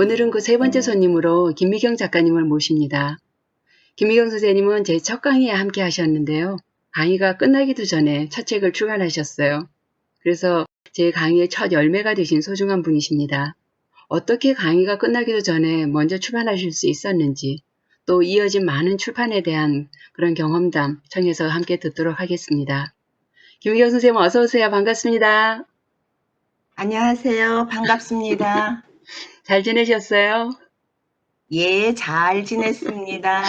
오늘은 그 세 번째 손님으로 김미경 작가님을 모십니다. 김미경 선생님은 제 첫 강의에 함께 하셨는데요. 강의가 끝나기도 전에 첫 책을 출간하셨어요. 그래서 제 강의의 첫 열매가 되신 소중한 분이십니다. 어떻게 강의가 끝나기도 전에 먼저 출판하실 수 있었는지, 또 이어진 많은 출판에 대한 그런 경험담 청해서 함께 듣도록 하겠습니다. 김미경 선생님 어서 오세요. 반갑습니다. 안녕하세요. 반갑습니다. 잘 지내셨어요? 예, 잘 지냈습니다.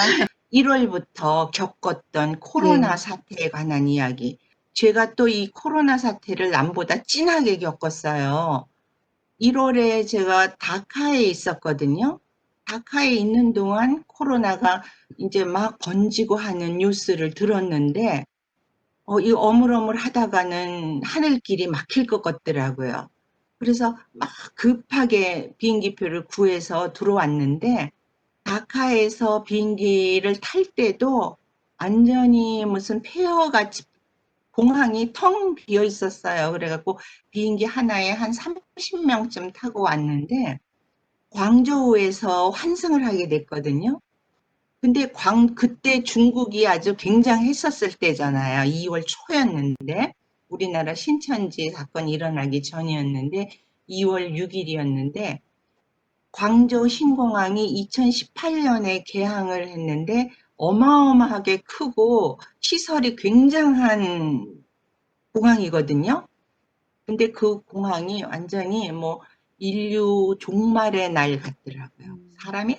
1월부터 겪었던 네. 코로나 사태에 관한 이야기. 제가 또 이 코로나 사태를 남보다 진하게 겪었어요. 1월에 제가 다카에 있었거든요. 다카에 있는 동안 코로나가 이제 막 번지고 하는 뉴스를 들었는데, 이 어물어물 하다가는 하늘길이 막힐 것 같더라고요. 그래서 막 급하게 비행기표를 구해서 들어왔는데, 다카에서 비행기를 탈 때도 완전히 무슨 폐허같이 공항이 텅 비어 있었어요. 그래갖고 비행기 하나에 한 30명쯤 타고 왔는데, 광저우에서 환승을 하게 됐거든요. 근데 그때 중국이 아주 굉장했었을 때잖아요. 2월 초였는데, 우리나라 신천지 사건이 일어나기 전이었는데, 2월 6일이었는데, 광저우 신공항이 2018년에 개항을 했는데, 어마어마하게 크고 시설이 굉장한 공항이거든요. 근데 그 공항이 완전히 뭐 인류 종말의 날 같더라고요. 사람이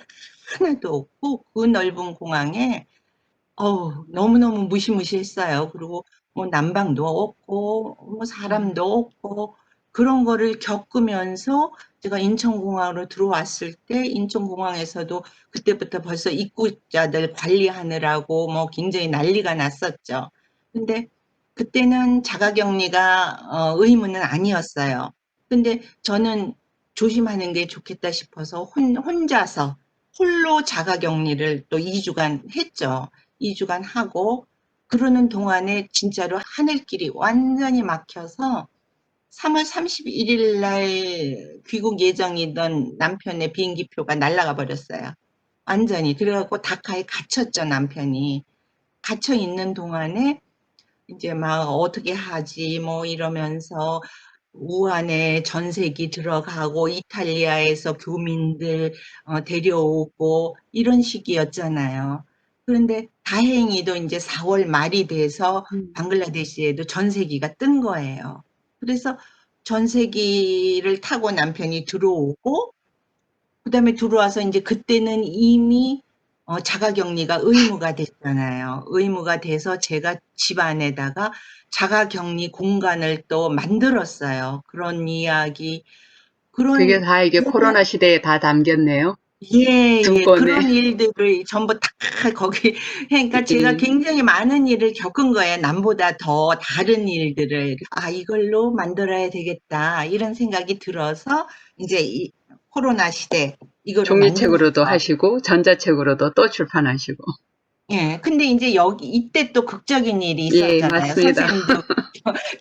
하나도 없고 그 넓은 공항에 너무너무 무시무시했어요. 그리고 뭐 난방도 없고 뭐 사람도 없고 그런 거를 겪으면서 제가 인천공항으로 들어왔을 때 인천공항에서도 그때부터 벌써 입국자들 관리하느라고 뭐 굉장히 난리가 났었죠. 근데 그때는 자가격리가 의무는 아니었어요. 근데 저는 조심하는 게 좋겠다 싶어서 혼자서 홀로 자가격리를 또 2주간 했죠. 2주간 하고 그러는 동안에 진짜로 하늘길이 완전히 막혀서 3월 31일 날 귀국 예정이던 남편의 비행기표가 날아가 버렸어요. 완전히. 그래갖고 다카에 갇혔죠, 남편이. 갇혀 있는 동안에 이제 막 어떻게 하지 뭐 이러면서 우한에 전세기 들어가고 이탈리아에서 교민들 데려오고 이런 시기였잖아요. 그런데 다행히도 이제 4월 말이 돼서 방글라데시에도 전세기가 뜬 거예요. 그래서 전세기를 타고 남편이 들어오고 그다음에 들어와서 이제 그때는 이미 자가격리가 의무가 됐잖아요. 의무가 돼서 제가 집 안에다가 자가격리 공간을 또 만들었어요. 그런 이야기, 그게 그런, 다 이게 코로나 시대에 다 담겼네요. 예, 예, 등본에. 그런 일들을 전부 다 거기, 그러니까 제가 예. 굉장히 많은 일을 겪은 거예요. 남보다 더 다른 일들을. 아, 이걸로 만들어야 되겠다. 이런 생각이 들어서 이제 이 코로나 시대, 이거를 종이책으로도 만들었죠. 하시고 전자책으로도 또 출판하시고. 예. 근데 인제 이때 또 극적인 일이 예, 있었잖아요. 맞습니다. 선생님도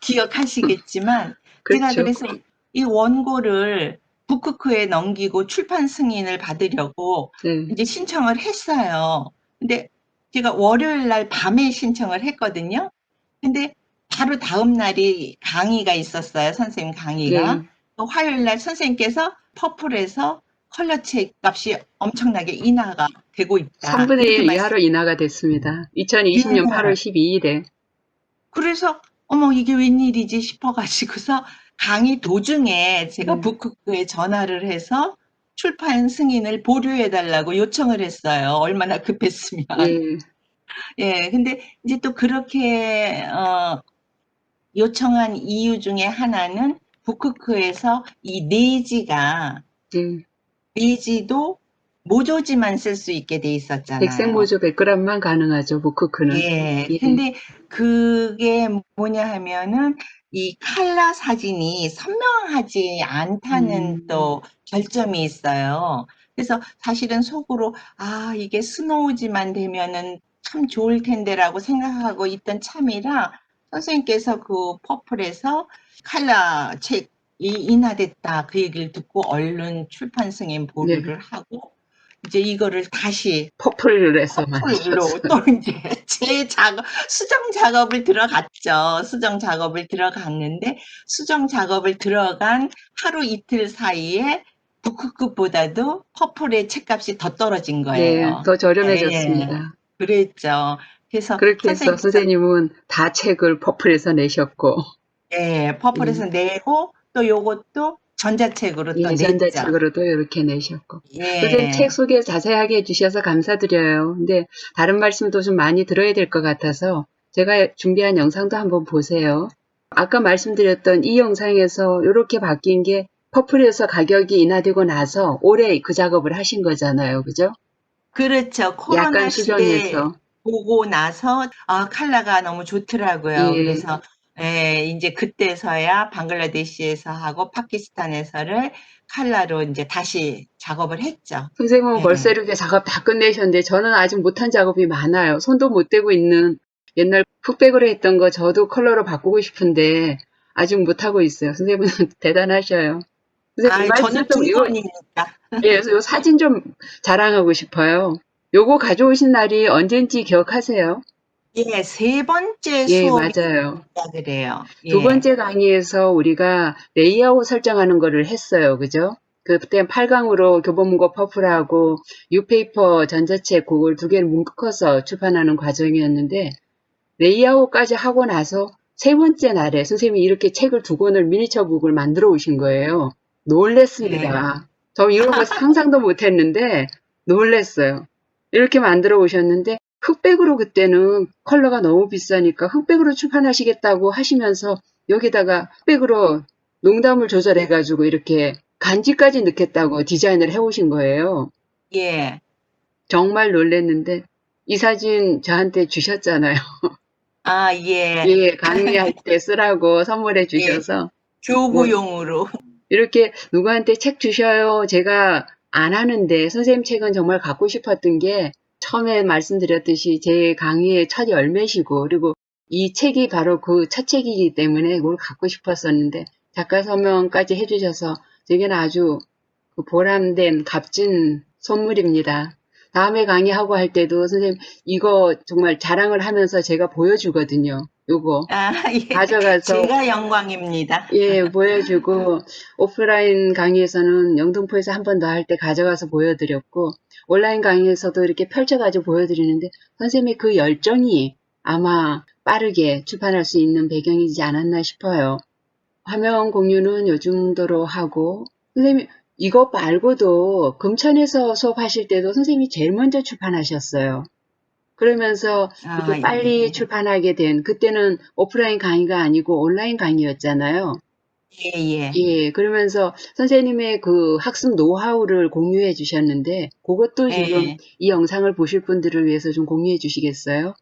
기억하시겠지만, 제가 그렇죠. 그래서 이 원고를 북크크에 넘기고 출판 승인을 받으려고 네. 이제 신청을 했어요. 근데 제가 월요일 날 밤에 신청을 했거든요. 근데 바로 다음 날이 강의가 있었어요. 선생님 강의가. 예. 또 화요일 날 선생님께서 퍼플에서 컬러책 값이 엄청나게 인하가 되고 있다. 3분의 이렇게 1 이하로 인하가 됐습니다. 2020년 8월 예. 12일에. 그래서 어머 이게 웬일이지 싶어 가지고서 강의 도중에 제가 네. 북크크에 전화를 해서 출판 승인을 보류해 달라고 요청을 했어요. 얼마나 급했으면. 예. 예. 근데 이제 또 그렇게 요청한 이유 중에 하나는 북크크에서 이 내지가 예. 내지도 모조지만 쓸 수 있게 돼 백색 있었잖아요. 모조 100g만 가능하죠, 무크크는. 예. 예. 근데 그게 뭐냐 하면은 이 칼라 사진이 선명하지 않다는 음. 또 결점이 있어요. 그래서 사실은 속으로 '아 이게 스노우지만 되면은 참 좋을 텐데.'라고 생각하고 있던 참이라 선생님께서 그 퍼플에서 칼라 책 인하됐다 그 얘기를 듣고 얼른 출판성에 네. 보류를 하고 이제 이거를 다시 퍼플을 해서 퍼플로 만드셨어요. 또 이제 제 수정 작업을 들어갔죠. 수정 작업을 들어갔는데 수정 작업을 들어간 하루 이틀 사이에 북크급보다도 퍼플의 책값이 더 떨어진 네, 거예요. 더 예, 저렴해졌습니다. 그랬죠. 그래서 그렇게 해서 선생님께서 선생님은 다 책을 퍼플에서 내셨고, 예, 예, 퍼플에서 내고 또 요것도 전자책으로 또 예, 냈죠. 전자책으로도 이렇게 내셨고. 선생님 책 예. 소개 자세하게 해주셔서 감사드려요. 근데 다른 말씀도 좀 많이 들어야 될 것 같아서 제가 준비한 영상도 한번 보세요. 아까 말씀드렸던 이 영상에서 이렇게 바뀐 게 퍼플에서 가격이 인하되고 나서 올해 그 작업을 하신 거잖아요. 그죠? 그렇죠. 약간 코로나 시대 수정해서. 보고 나서 컬러가 너무 좋더라고요. 예. 그래서 예, 이제 그때서야 방글라데시에서 하고 파키스탄에서를 컬러로 이제 다시 작업을 했죠. 선생님은 벌써 예. 이렇게 작업 다 끝내셨는데 저는 아직 못한 작업이 많아요. 손도 못 대고 있는 옛날 흑백으로 했던 거 저도 컬러로 바꾸고 싶은데 아직 못하고 있어요. 선생님은 대단하셔요. 선생님 이 말씀 저는 좀 두 번이니까. 예, 요 사진 좀 자랑하고 싶어요. 요거 가져오신 날이 언젠지 기억하세요? 예, 세 번째 예, 수업이니까 맞아요. 그래요. 두 예. 번째 강의에서 우리가 레이아웃 설정하는 거를 했어요. 그죠? 그때 8강으로 교보문고 퍼플하고 뉴페이퍼 전자책 그걸 두 개를 묶어서 출판하는 과정이었는데 레이아웃까지 하고 나서 세 번째 날에 선생님이 이렇게 책을 두 권을 미니처북을 만들어 오신 거예요. 예. 놀랬습니다. 저 이런 거 상상도 못 했는데 놀랬어요. 이렇게 만들어 오셨는데 흑백으로 그때는 컬러가 너무 비싸니까 흑백으로 출판하시겠다고 하시면서 여기다가 흑백으로 농담을 조절해가지고 이렇게 간지까지 넣겠다고 디자인을 해오신 거예요. 예. 정말 놀랬는데 이 사진 저한테 주셨잖아요. 예. 예, 강의할 때 쓰라고 선물해 예. 주셔서 뭐 교구용으로. 이렇게 누구한테 책 주셔요. 제가 안 하는데 선생님 책은 정말 갖고 싶었던 게 처음에 말씀드렸듯이 제 강의의 첫 열매시고 그리고 이 책이 바로 그 첫 책이기 때문에 그걸 갖고 싶었었는데 작가 서명까지 해주셔서 제게는 아주 그 보람된 값진 선물입니다. 다음에 강의하고 할 때도 선생님 이거 정말 자랑을 하면서 제가 보여주거든요. 요거 예. 가져가서 제가 영광입니다. 예, 보여주고 오프라인 강의에서는 영등포에서 한 번 더 할 때 가져가서 보여드렸고 온라인 강의에서도 이렇게 펼쳐가지고 보여드리는데 선생님의 그 열정이 아마 빠르게 출판할 수 있는 배경이지 않았나 싶어요. 화면 공유는 요 정도로 하고 선생님 이것 말고도 금천에서 수업하실 때도 선생님이 제일 먼저 출판하셨어요. 그러면서 이렇게 빨리 예. 출판하게 된 그때는 오프라인 강의가 아니고 온라인 강의였잖아요. 예. 예, 그러면서 선생님의 그 학습 노하우를 공유해 주셨는데 그것도 지금 예. 이 영상을 보실 분들을 위해서 좀 공유해 주시겠어요?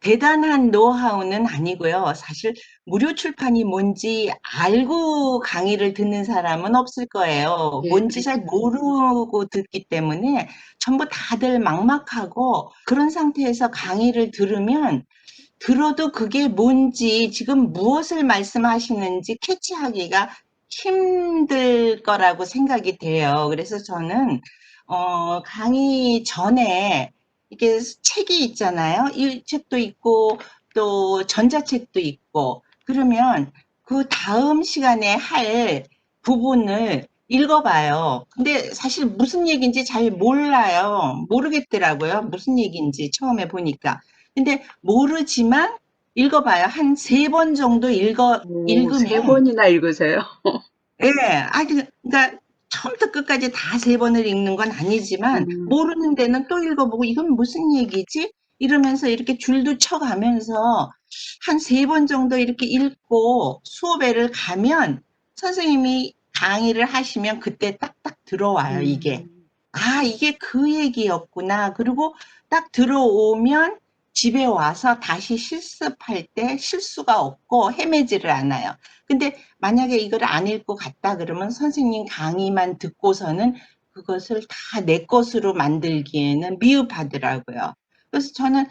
대단한 노하우는 아니고요. 사실 무료 출판이 뭔지 알고 강의를 듣는 사람은 없을 거예요. 예, 뭔지 잘 모르고 듣기 때문에 전부 다들 막막하고 그런 상태에서 강의를 들으면 들어도 그게 뭔지 지금 무엇을 말씀하시는지 캐치하기가 힘들 거라고 생각이 돼요. 그래서 저는 강의 전에 이게 책이 있잖아요. 이 책도 있고 또 전자책도 있고 그러면 그 다음 시간에 할 부분을 읽어봐요. 근데 사실 무슨 얘기인지 잘 몰라요. 모르겠더라고요. 무슨 얘기인지 처음에 보니까. 근데 모르지만 읽어봐요. 한 세 번 정도 오, 세 읽으면 번이나 읽으세요? 예. 그러니까 처음부터 끝까지 다 세 번을 읽는 건 아니지만 음, 모르는 데는 또 읽어보고 '이건 무슨 얘기지?' 이러면서 이렇게 줄도 쳐 가면서 한 세 번 정도 이렇게 읽고 수업에를 가면 선생님이 강의를 하시면 그때 딱딱 들어와요, 이게. 음, '아 이게 그 얘기였구나.' 그리고 딱 들어오면 집에 와서 다시 실습할 때 실수가 없고 헤매지를 않아요. 근데 만약에 이걸 안 읽고 갔다 그러면 선생님 강의만 듣고서는 그것을 다 내 것으로 만들기에는 미흡하더라고요. 그래서 저는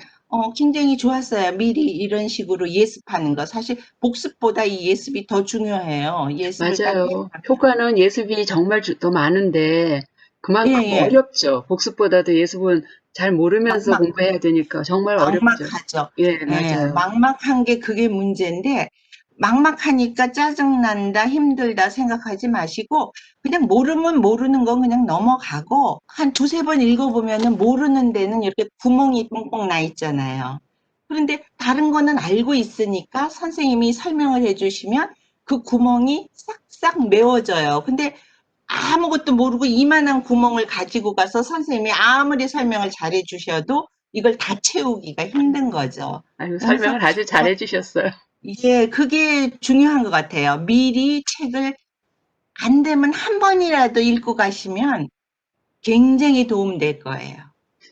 굉장히 좋았어요. 미리 이런 식으로 예습하는 거. 사실 복습보다 이 예습이 더 중요해요. 예습을 딱 맞아요. 해나가면. 효과는 예습이 정말 더 많은데 예, 그만큼 예. 어렵죠. 복습보다도 예습은 잘 모르면서 막막, 공부해야 되니까 정말 어렵죠. 막막하죠. 예, 예, 맞아요. 막막한 게 그게 문제인데, 막막하니까 짜증난다, 힘들다 생각하지 마시고, 그냥 모르면 모르는 건 그냥 넘어가고, 한 두세 번 읽어보면은 모르는 데는 이렇게 구멍이 뻥뻥 나 있잖아요. 그런데 다른 거는 알고 있으니까 선생님이 설명을 해주시면 그 구멍이 싹싹 메워져요. 근데 아무것도 모르고 이만한 구멍을 가지고 가서 선생님이 아무리 설명을 잘해 주셔도 이걸 다 채우기가 힘든 거죠. 아유, 그래서 설명을 아주 잘해 주셨어요. 예, 그게 중요한 것 같아요. 미리 책을 안 되면 한 번이라도 읽고 가시면 굉장히 도움될 거예요.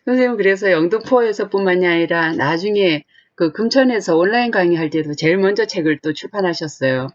선생님 그래서 영등포에서뿐만이 아니라 나중에 그 금천에서 온라인 강의할 때도 제일 먼저 책을 또 출판하셨어요.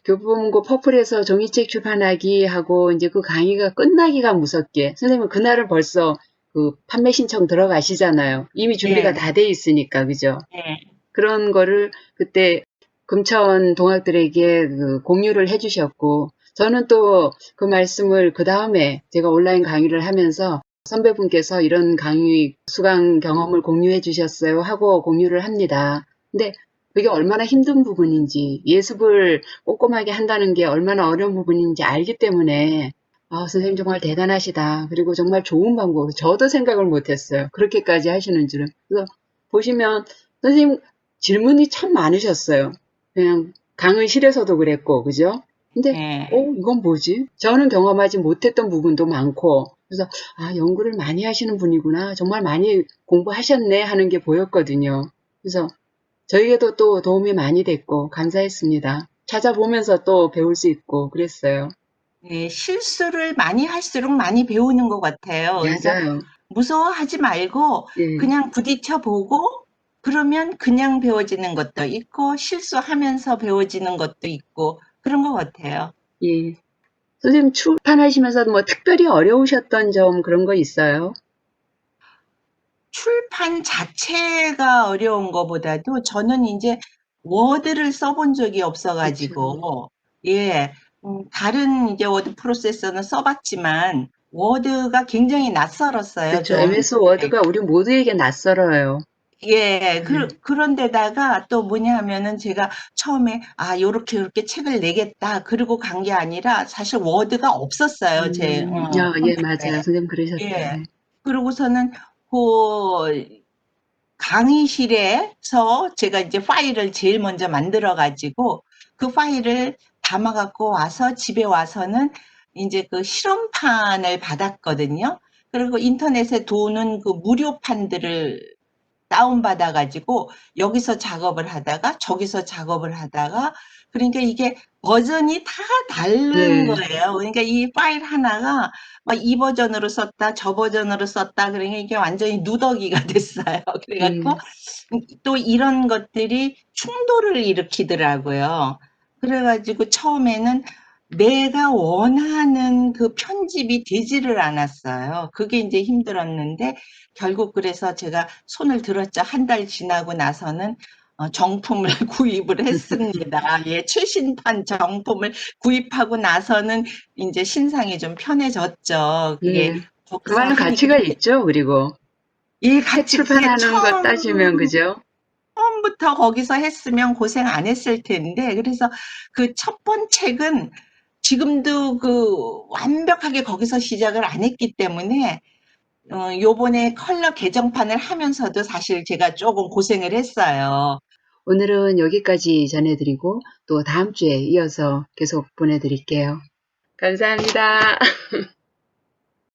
교보문고 퍼플에서 종이책 출판하기 하고 이제 그 강의가 끝나기가 무섭게 선생님은 그날은 벌써 그 판매 신청 들어가시잖아요. 이미 준비가 예, 다 돼 있으니까 그죠? 예, 그런 거를 그때 금천 동학들에게 그 공유를 해주셨고 저는 또 그 말씀을 그 다음에 제가 온라인 강의를 하면서 선배분께서 이런 강의 수강 경험을 공유해 주셨어요 하고 공유를 합니다. 근데 그게 얼마나 힘든 부분인지 예습을 꼼꼼하게 한다는 게 얼마나 어려운 부분인지 알기 때문에 아, 선생님 정말 대단하시다. 그리고 정말 좋은 방법. 저도 생각을 못했어요. 그렇게까지 하시는 줄은. 그래서 보시면 선생님 질문이 참 많으셨어요. 그냥 강의실에서도 그랬고, 그죠? 근데, 예. 이건 뭐지? 저는 경험하지 못했던 부분도 많고, 그래서, 아, 연구를 많이 하시는 분이구나. 정말 많이 공부하셨네 하는 게 보였거든요. 그래서 저에게도 또 도움이 많이 됐고, 감사했습니다. 찾아보면서 또 배울 수 있고, 그랬어요. 예, 실수를 많이 할수록 많이 배우는 것 같아요. 그러니까 맞아요. 무서워하지 말고 예, 그냥 부딪혀 보고 그러면 그냥 배워지는 것도 있고 실수하면서 배워지는 것도 있고 그런 것 같아요. 예. 선생님 출판하시면서 뭐 특별히 어려우셨던 점 그런 거 있어요? 출판 자체가 어려운 것보다도 저는 이제 워드를 써본 적이 그쵸. 없어가지고 예, 다른 이제 워드 프로세서는 써봤지만 워드가 굉장히 낯설었어요, 그쵸. 좀. MS 워드가 우리 모두에게 낯설어요. 예, 네. 그런 데다가 또 뭐냐 하면은 제가 처음에, 아, 요렇게 책을 내겠다. 그러고 간 게 아니라 사실 워드가 없었어요, 제, 예, 맞아요. 컴퓨터에. 선생님 그러셨어요. 예. 네. 그러고서는 그 강의실에서 제가 이제 파일을 제일 먼저 만들어 가지고 그 파일을 담아 갖고 와서 집에 와서는 이제 그 실험판을 받았거든요. 그리고 인터넷에 도는 그 무료판들을 다운받아 가지고 여기서 작업을 하다가 저기서 작업을 하다가 그러니까 이게 버전이 다 다른 네. 거예요. 그러니까 이 파일 하나가 막 이 버전으로 썼다, 저 버전으로 썼다. 그러니까 이게 완전히 누더기가 됐어요. 그래 갖고 예. 또 이런 것들이 충돌을 일으키더라고요. 그래 가지고 처음에는 내가 원하는 그 편집이 되지를 않았어요. 그게 인제 힘들었는데 결국 그래서 제가 손을 들었죠. 한 달 지나고 나서는 정품을 구입을 했습니다. 예, 최신판 정품을 구입하고 나서는 인제 신상이 좀 편해졌죠. 그게 예. 그 거기서 말은 하니까 가치가 있죠. 그리고 예, 책 같이 그게 출판하는 것 따지면 그죠? 처음부터 거기서 했으면 고생 안 했을 텐데 그래서 그 첫 번 책은 지금도 그 완벽하게 거기서 시작을 안 했기 때문에 요번에 컬러 개정판을 하면서도 사실 제가 조금 고생을 했어요. 오늘은 여기까지 전해드리고 또 다음 주에 이어서 계속 보내드릴게요. 감사합니다.